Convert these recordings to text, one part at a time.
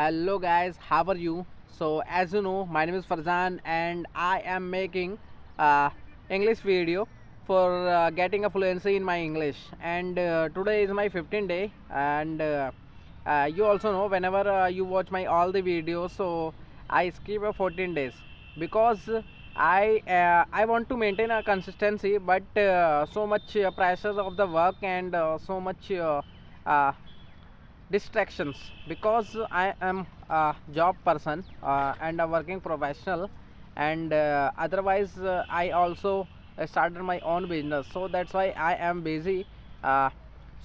Hello guys, how are you? So as you know, my name is Farzan and I am making English video for getting a fluency in my English. And today is my 15th day, and you also know whenever you watch my all the videos, so I skip a 14 days because I want to maintain a consistency, but so much pressure of the work and so much. Uh, Distractions because I am a job person and a working professional, and otherwise I also started my own business, so that's why I am busy uh,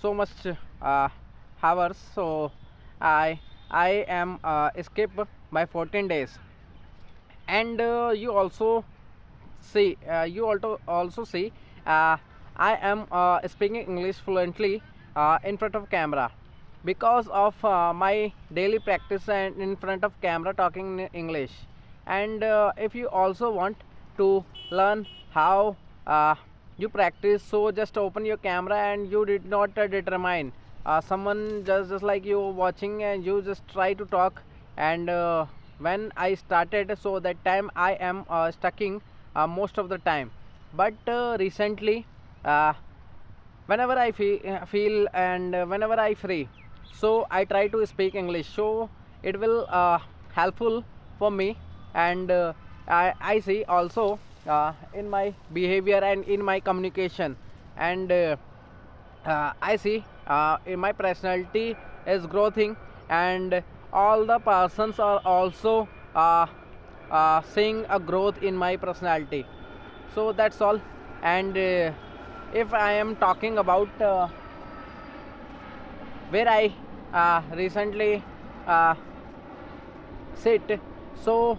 so much uh, hours. So I I am skip by 14 days. And you also see I am speaking English fluently in front of camera because of my daily practice and in front of camera talking in English. And if you also want to learn how you practice, so just open your camera and you did not determine someone just like you watching, and you just try to talk. And when I started, so that time I am stucking most of the time. But recently, uh, whenever I feel and whenever I free, so I try to speak English, so it will helpful for me. And I see also in my behavior and in my communication. And I see in my personality is growing, and all the persons are also seeing a growth in my personality. So that's all. And if I am talking about where I recently uh, sit, so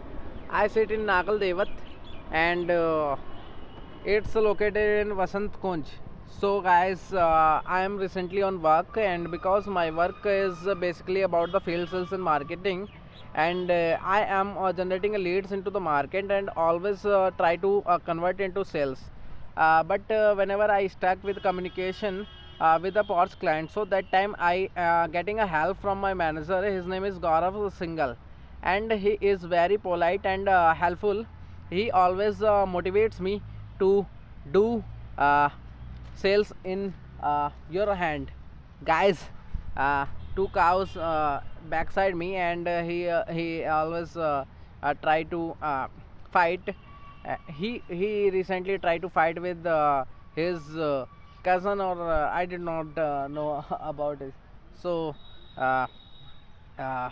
I sit in Nagal Devat, and it's located in Vasant Kunj. So guys, I am recently on work, and because my work is basically about the field sales and marketing, and I am generating leads into the market and always try to convert into sales. But whenever I stuck with communication with the POTS client, so that time I getting a help from my manager. His name is Gaurav Singhal, and he is very polite and helpful. He always motivates me to do sales in your hand. Guys, uh, two cows backside me, and he always try to fight. He recently tried to fight with his cousin, or I did not know about it. So uh, uh,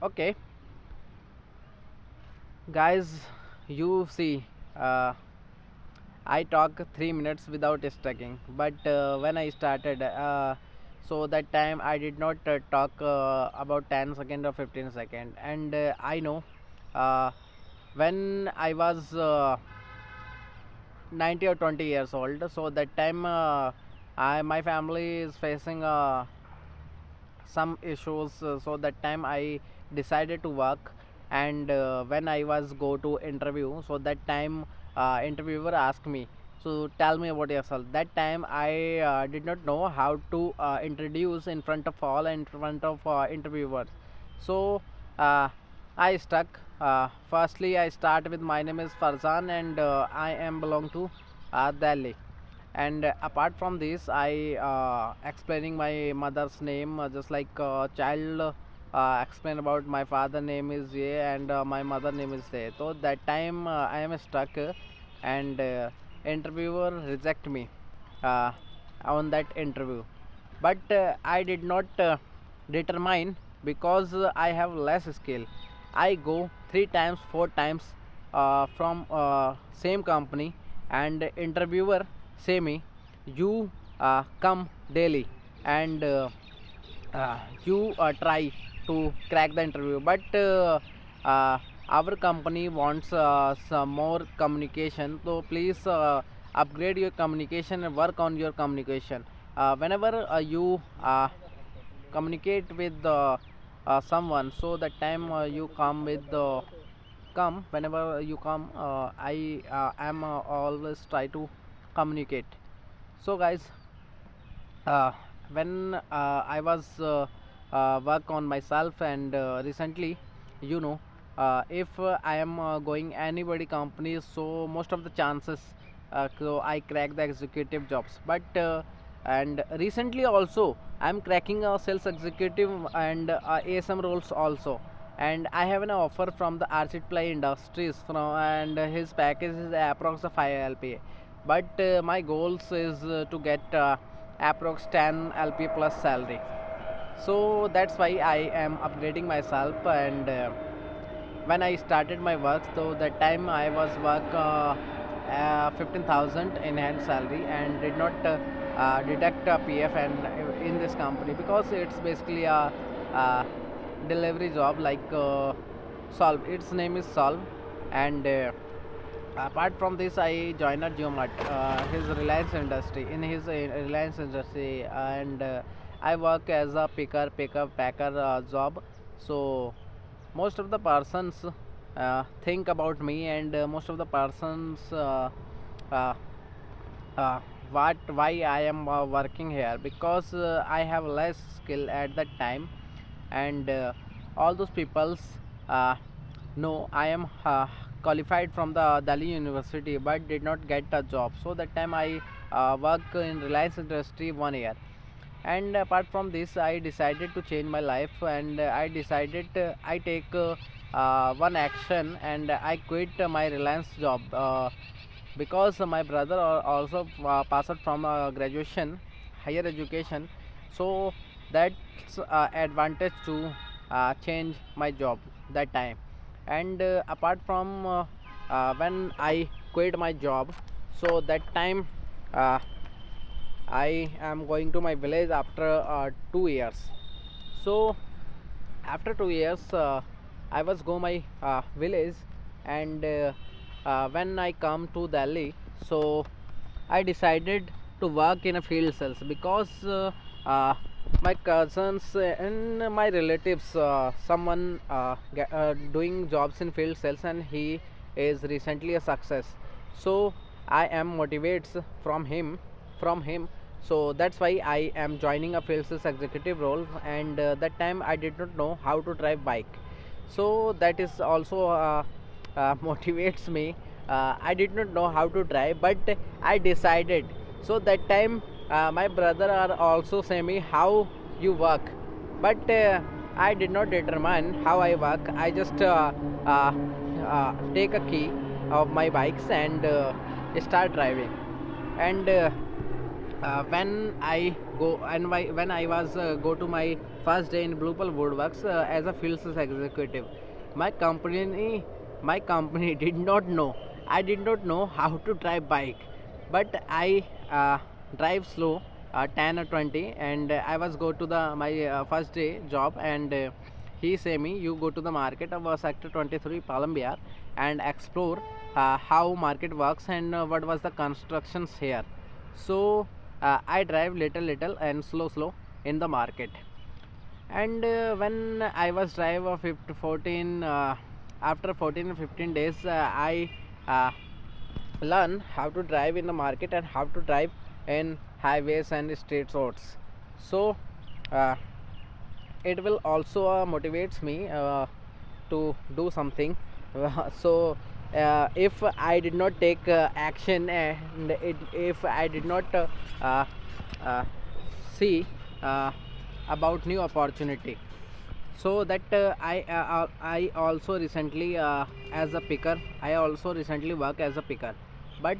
okay, guys, you see, I talk 3 minutes without stucking, but when I started, so that time I did not talk about 10 second or 15 second. And I know uh, when I was 90 or 20 years old, so that time my family is facing some issues, so that time I decided to work. And when I was go to interview, so that time interviewer asked me, so tell me about yourself. That time I did not know how to introduce in front of all and in front of interviewers. So uh, I stuck. Firstly I start with my name is Farzan, and I am belong to Delhi. And apart from this, I explaining my mother's name, just like child explain about my father name is A, and my mother name is A. So that time I am stuck, and interviewer reject me uh, on that interview. But I did not determine, because I have less skill. I go 3 times 4 times from same company, and interviewer say me, you come daily, and you try to crack the interview. But our company wants some more communication, so please upgrade your communication and work on your communication. Whenever you communicate with someone, so that time you come with the come whenever you come, I am always try to communicate. So guys, uh, when I was work on myself. And recently, you know, if I am going anybody company, so most of the chances so I crack the executive jobs. But and recently also I'm cracking a sales executive and ASM roles also. And I have an offer from the Archit Play Industries from, and his package is approx of 5 LPA. But my goals is to get approx 10 LPA plus salary. So that's why I am upgrading myself. And when I started my work, so that time I was work 15,000 in hand salary and did not deduct PF and in this company, because it's basically a delivery job like Solve. Its name is Solve. And apart from this, I joined a Geomart, his Reliance industry, in his Reliance industry. And I work as a picker packer job. So most of the persons think about me, and most of the persons uh, uh, what why I am working here, because I have less skill at that time. And all those peoples uh, know I am qualified from the Delhi University but did not get a job. So that time I work in Reliance industry 1 year. And apart from this, I decided to change my life. And I decided I take one action, and I quit my Reliance job, because my brother also passed out from graduation, higher education. So that's advantage to change my job that time. And apart from when I quit my job, so that time uh, I am going to my village after 2 years. So after 2 years, I was go my village. And when I come to Delhi, so I decided to work in a field sales, because my cousins and my relatives, someone doing jobs in field sales, and he is recently a success. So I am motivates from him. So that's why I am joining a field sales executive role. And that time I did not know how to drive bike. So that is also motivates me. I did not know how to drive, but I decided. So that time my brother are also say me how you work. But I did not determine how I work. I just take a key of my bikes and start driving. And when I go and when I was go to my first day in Blue Pearl Woodworks as a field sales executive, my company did not know. I did not know how to drive bike, but I drive slow, 10 or 20. And I was go to the my first day job. And he say me, you go to the market of sector 23 Palambiyar and explore how market works and what was the constructions here. So I drive little and slow in the market. And when I was drive of 14 after 14 or 15 days, I uh, learn how to drive in the market and how to drive in highways and straight roads. So uh, it will also motivates me to do something. So if I did not take action, and if I did not uh, uh, see uh, about new opportunity, so that I also recently as a picker, I also recently work as a picker. But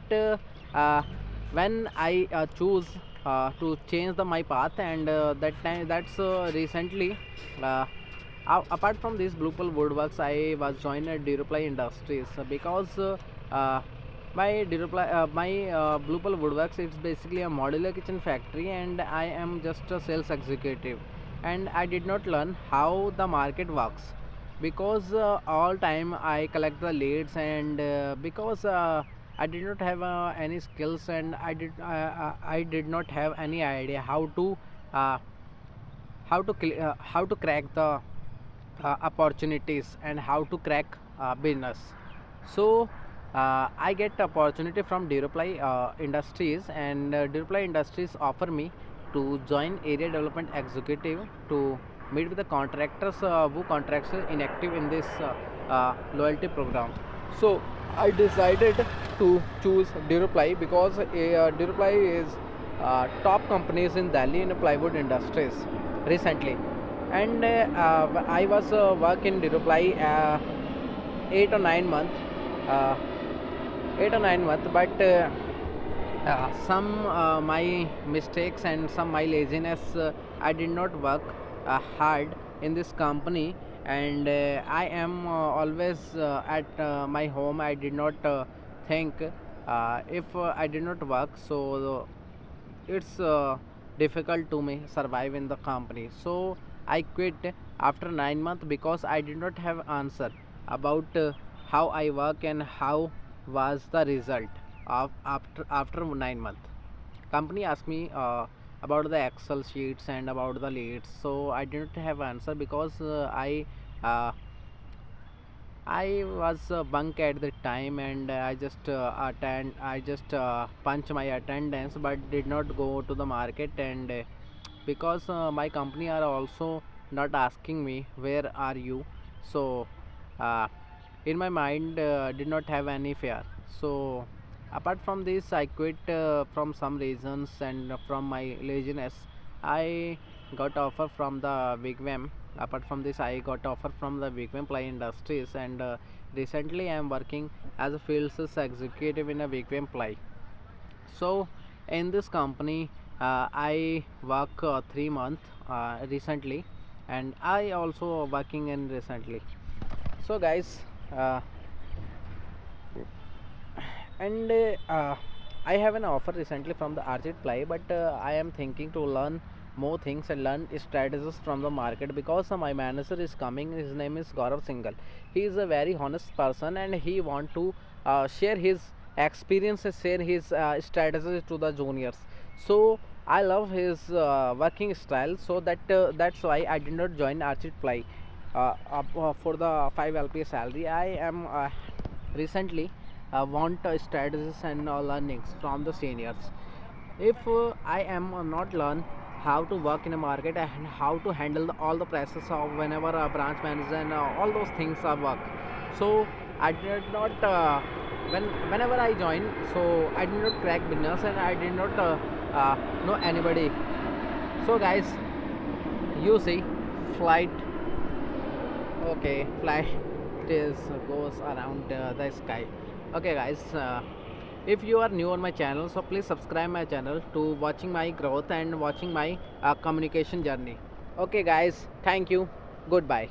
uh, when I choose to change my path. And that time that's recently apart from this Blue Pearl Woodworks, I was joined at Duraply Industries, because uh, my Blue Pearl Woodworks, it's basically a modular kitchen factory, and I am just a sales executive. And I did not learn how the market works, because all time I collect the leads. And because I did not have any skills, and I did not have any idea uh, how to crack the opportunities and how to crack business. So I get opportunity from Duraply Industries. And Duraply Industries offer me to join area development executive to meet with the contractors who contracts is inactive in this loyalty program. So I decided to choose Duraply because Duraply is top companies in Delhi in the plywood industries recently, and I was work in Duraply 8 or 9 months, uh, 8 or 9 months, but some my mistakes and some my laziness, I did not work hard in this company, and I am always at my home. I did not think if I did not work, so it's difficult to me survive in the company. So I quit after 9 months because I did not have answer about how I work and how was the result of after 9 months. Company asked me about the excel sheets and about the leads, so I didn't have answer because uh, I was bunk at the time, and I just punch my attendance, but did not go to the market. And because my company are also not asking me where are you, so uh, in my mind did not have any fear. So apart from this, I quit from some reasons, and from my laziness I got offer from the Wigwam. Apart from this, I got offer from the Wigwam Ply Industries, and recently I am working as a field sales executive in a Wigwam Ply. So in this company I work 3 months recently, and I also working in recently. So guys, uh, and I have an offer recently from the Archit Ply, but I am thinking to learn more things and learn strategies from the market, because my manager is coming. His name is Gaurav Singhal. He is a very honest person, and he want to share his experiences, share his strategies to the juniors. So I love his working style, so that's why I did not join Archit Ply for the 5 LPA salary. I am recently want strategies and learnings from the seniors. If I am not learn how to work in a market and how to handle all the process of whenever a branch manager and all those things are work, so I did not whenever I join, so I did not crack business, and I did not know anybody. So guys, you see, flight, okay, flight is goes around the sky. Okay guys, if you are new on my channel, so please subscribe my channel to watching my growth and watching my communication journey. Okay guys, thank you, goodbye.